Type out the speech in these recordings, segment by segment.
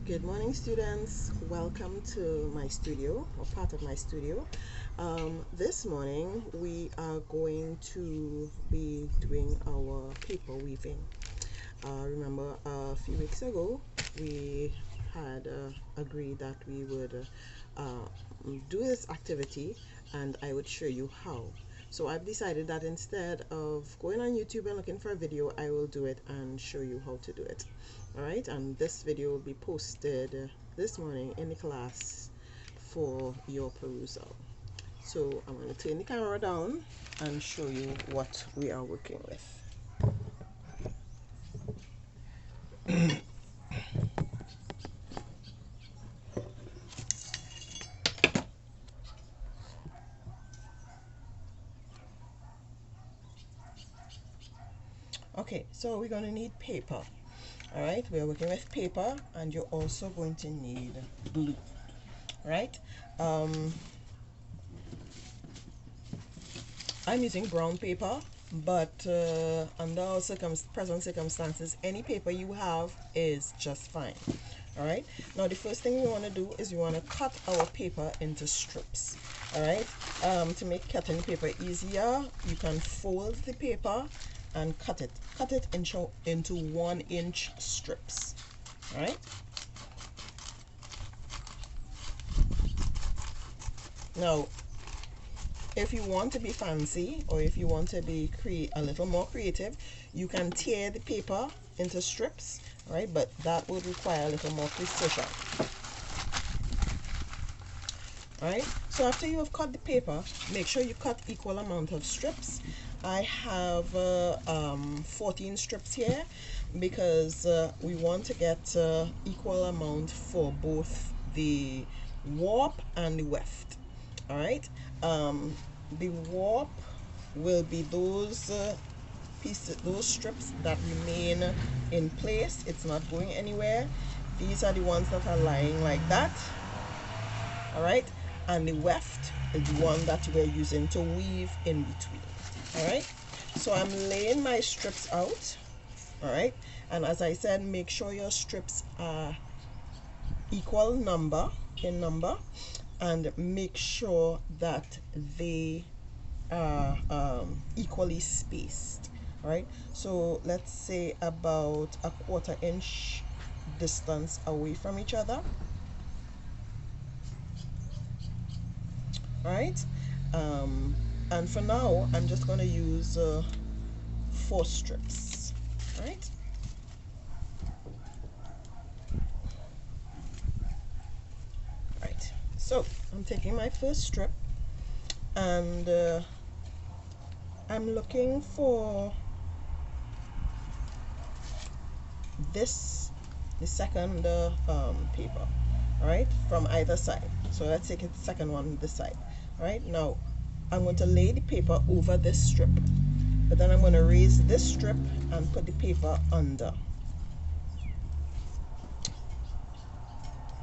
Good morning, students. Welcome to my studio, or part of my studio. This morning we are going to be doing our paper weaving. Remember, a few weeks ago we had agreed that we would do this activity and I would show you how. So I've decided that instead of going on YouTube and looking for a video, I will do it and show you how to do it. Alright, and this video will be posted this morning in the class for your perusal. So I'm going to turn the camera down and show you what we are working with. Okay, so we're going to need paper. Alright, we're working with paper, and you're also going to need glue. Right? I'm using brown paper, but under our present circumstances, any paper you have is just fine. Alright, now the first thing we want to do is we want to cut our paper into strips. Alright, to make cutting paper easier, you can fold the paper and cut it into 1-inch strips. Alright, now if you want to be fancy, or if you want to be a little more creative, you can tear the paper into strips, right? But that would require a little more precision. Alright, so after you have cut the paper, make sure you cut equal amount of strips. I have 14 strips here because we want to get equal amount for both the warp and the weft. Alright, the warp will be those those strips that remain in place. It's not going anywhere. These are the ones that are lying like that. Alright, and the weft is the one that we're using to weave in between. Alright, so I'm laying my strips out. Alright, and as I said, make sure your strips are equal in number, and make sure that they are equally spaced. Alright, so let's say about a 1/4 inch distance away from each other. Alright, and for now I'm just going to use 4 strips. Alright, so I'm taking my first strip, and I'm looking for the second paper, right, from either side. So let's take the second one this side. Right, now I'm going to lay the paper over this strip, but then I'm going to raise this strip and put the paper under.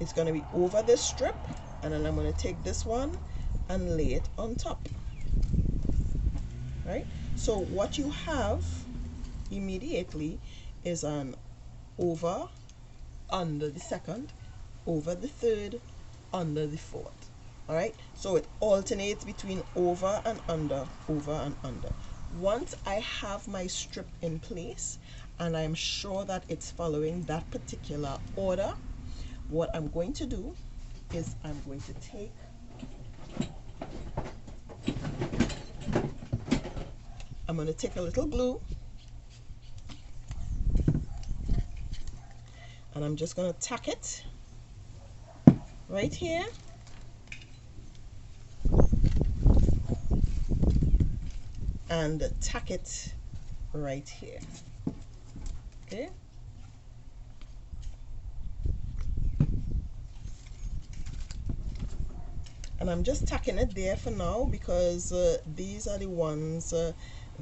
It's going to be over this strip, and then I'm going to take this one and lay it on top. Right, so what you have immediately is an over, under the second, over the third, under the fourth. Alright, so it alternates between over and under, over and under. Once I have my strip in place and I'm sure that it's following that particular order, what I'm going to do is I'm going to take a little glue, and I'm just going to tack it right here. And tack it right here. Okay. And I'm just tacking it there for now because these are the ones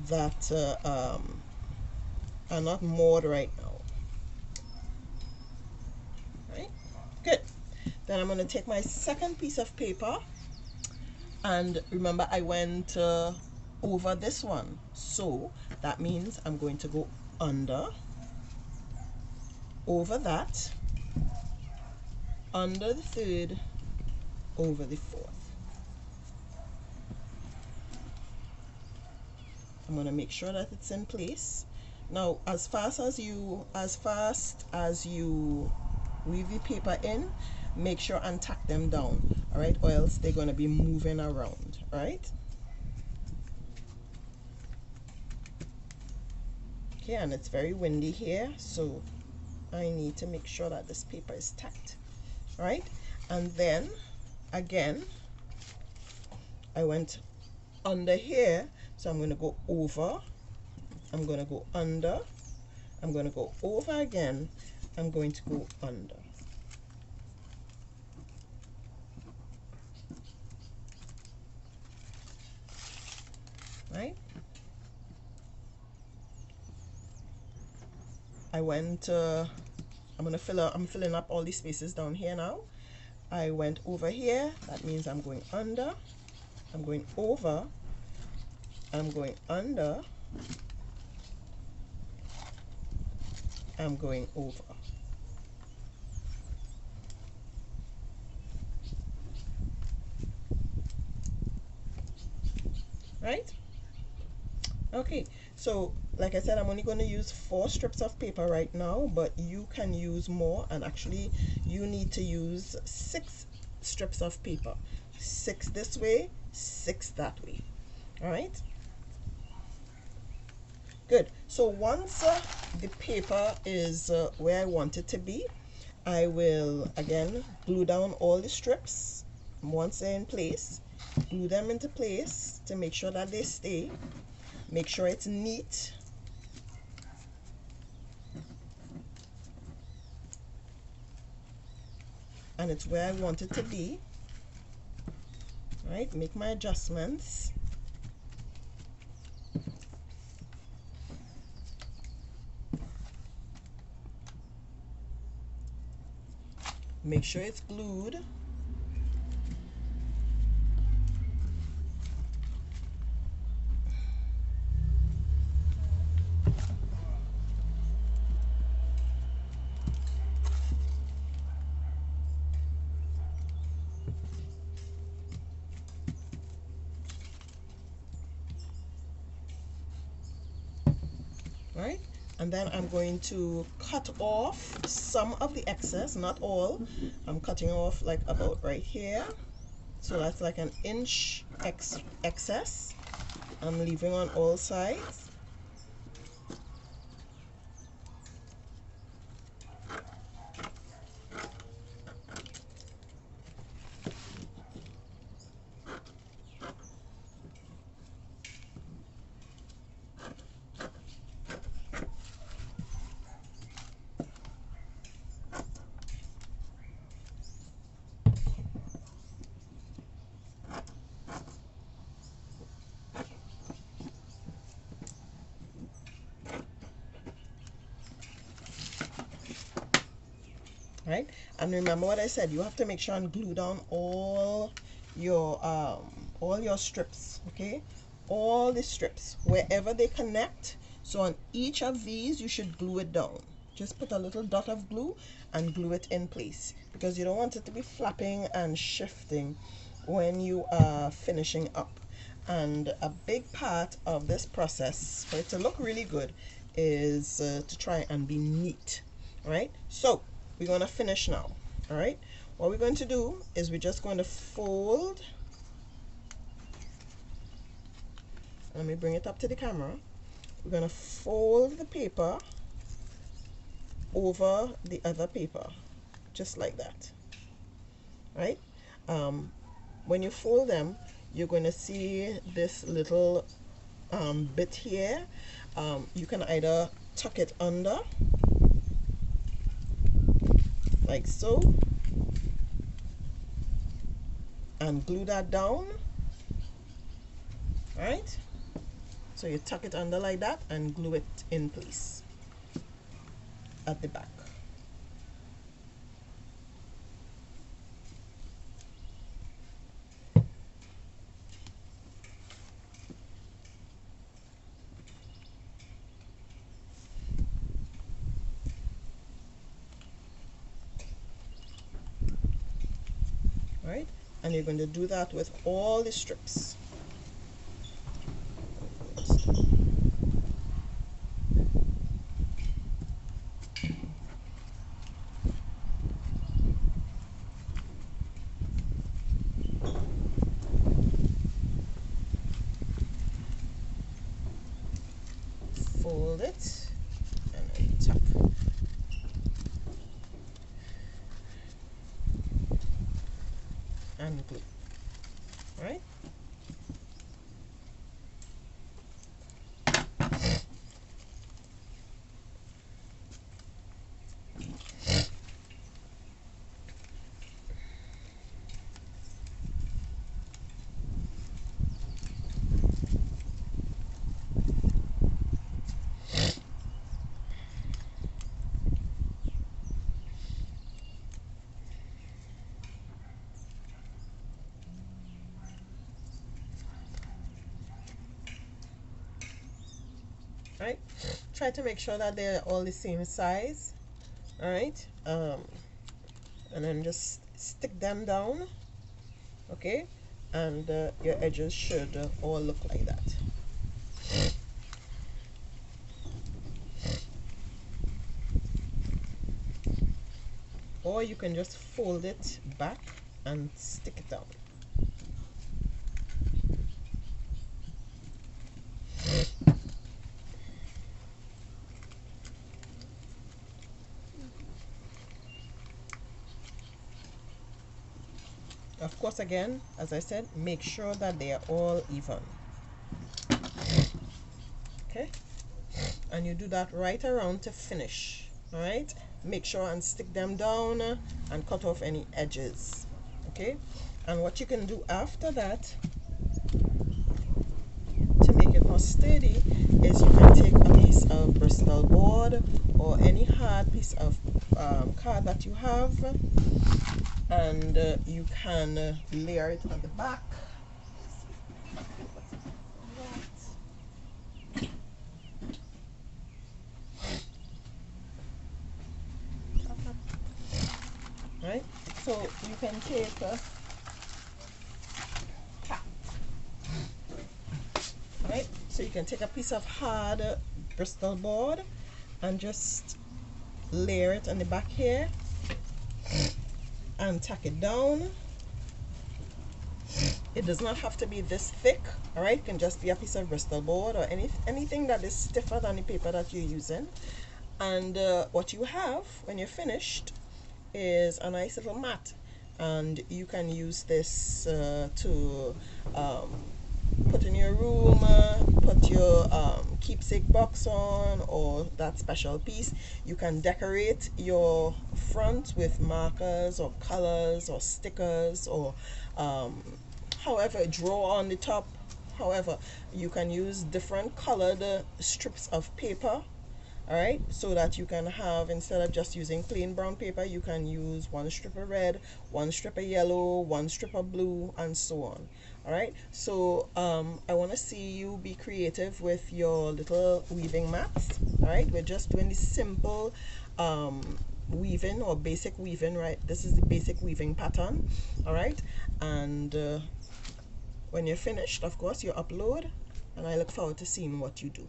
that are not moored right now. Right? Good. Then I'm going to take my second piece of paper, and remember I went over this one, so that means I'm going to go under, over that, under the third, over the fourth. I'm going to make sure that it's in place. Now, as fast as you weave the paper in, make sure and tack them down, all right, or else they're going to be moving around, all right? Okay, and it's very windy here, so I need to make sure that this paper is tacked, all right? And then again, I went under here, so I'm going to go over, I'm going to go under, I'm going to go over again, I'm going to go under. Right? I went, I'm filling up all these spaces down here now. I went over here, that means I'm going under, I'm going over, I'm going under, I'm going over. Right? Okay, so like I said, I'm only going to use 4 strips of paper right now, but you can use more, and actually you need to use 6 strips of paper. 6 this way, 6 that way. All right? Good. So once the paper is where I want it to be, I will again glue down all the strips. Once they're in place, glue them into place to make sure that they stay. Make sure it's neat. And it's where I want it to be. Right? Make my adjustments. Make sure it's glued. Right? And then I'm going to cut off some of the excess, not all. I'm cutting off like about right here. So that's like an inch excess. I'm leaving on all sides. Right? And remember what I said, you have to make sure and glue down all your strips, okay? All the strips, wherever they connect. So on each of these, you should glue it down. Just put a little dot of glue and glue it in place, because you don't want it to be flapping and shifting when you are finishing up. And a big part of this process, for it to look really good, is to try and be neat, right? So we're going to finish now. All right, what we're going to do is we're just going to fold. Let me bring it up to the camera. We're going to fold the paper over the other paper, just like that. Right? When you fold them, you're going to see this little bit here. You can either tuck it under, like so, and glue that down. Right? So you tuck it under like that and glue it in place at the back. right? And you're going to do that with all the strips. Fold it and then tap. And glue, right? Right, try to make sure that they're all the same size. All right, and then just stick them down, okay, and your edges should all look like that. Or you can just fold it back and stick it down. Of course, again, as I said, make sure that they are all even. Okay, and you do that right around to finish. All right, make sure and stick them down and cut off any edges. Okay, and what you can do after that to make it more sturdy is you can take a piece of Bristol board or any hard piece of card that you have, and you can layer it on the back. Right, so you can take right, so you can take a piece of hard Bristol board and just layer it on the back here and tack it down. It does not have to be this thick, all right? It can just be a piece of Bristol board or anything that is stiffer than the paper that you're using. And what you have when you're finished is a nice little mat, and you can use this to put in your room, put your keepsake box on, or that special piece. You can decorate your front with markers or colors or stickers, or however, draw on the top. However, you can use different colored strips of paper, all right, so that you can have, instead of just using plain brown paper, you can use one strip of red, one strip of yellow, one strip of blue, and so on. All right, so I want to see you be creative with your little weaving mats. All right, we're just doing the simple weaving or basic weaving, right? This is the basic weaving pattern. All right, and when you're finished, of course, you upload, and I look forward to seeing what you do.